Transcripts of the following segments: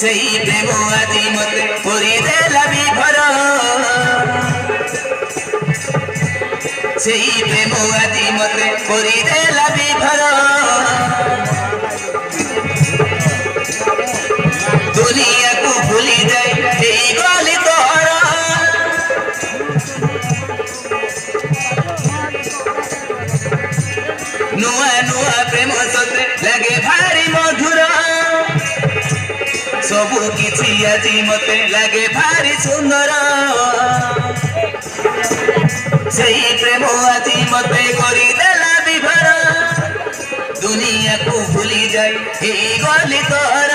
সেই প্রেম আজি মতে করিদেলা বিভর সেই প্রেম আজি মতে করিদেলা বিভর দুনিয়াকু ভুলি যাই এই গলি তোর নুয়া নুয়া প্রেম সতে লাগে ভারি মধুর सबु किछि আজি मते लागे भारी सुंदर सेई प्रेम আজি मते करी देला विभर दुनिया को भूली जाई ए गली तोर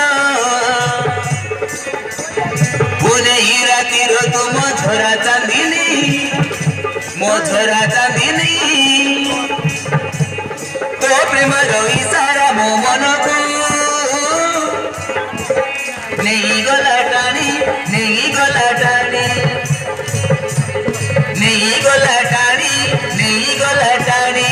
पुणे ही रातिर तुम झरा चांदिनी मो झरा चांदिनी तो प्रेम रही सारा मो मन को नहीं गला टानी नहीं गला टानी नहीं गला टानी नहीं गला टानी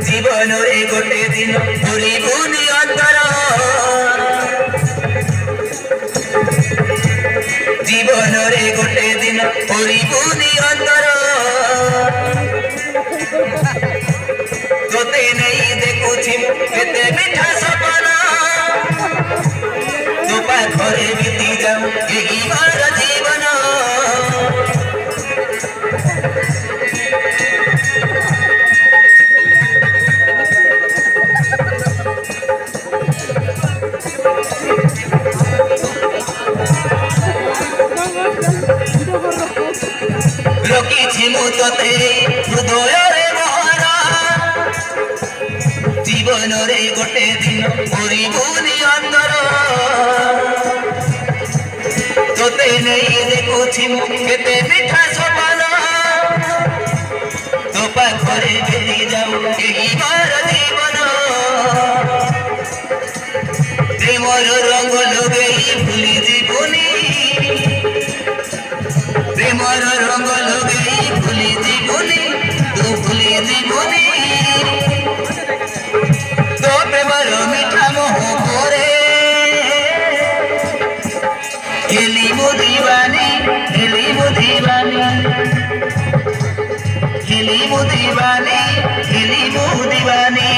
जीवन रे गोटे दिन पूरी बुनी अंतर जीवन रे गोटे दिन पूरी बुनी अंतर तोते नहीं देखुछि केते मिठा सपना तो पाखरे बीती जाऊ एही बार जीवन रखी मुझे हृदय रे मोहरा जीवन रे गोटे दिन पूरी बुनी अंदर तोते नहीं देखुछि केते मिठा सपना तो पाखरे बेरी जाऊ एही बार जीवन प्रेमर रंग लगेई भूली जीवनी प्रेमर रंग लगेई भूली जीवनी तू भूली जीवनी तो प्रेमर मीठा मोह करे हेली मु दीवानी हेली मु दीवानी हेली मु दीवानी हेली मु दीवानी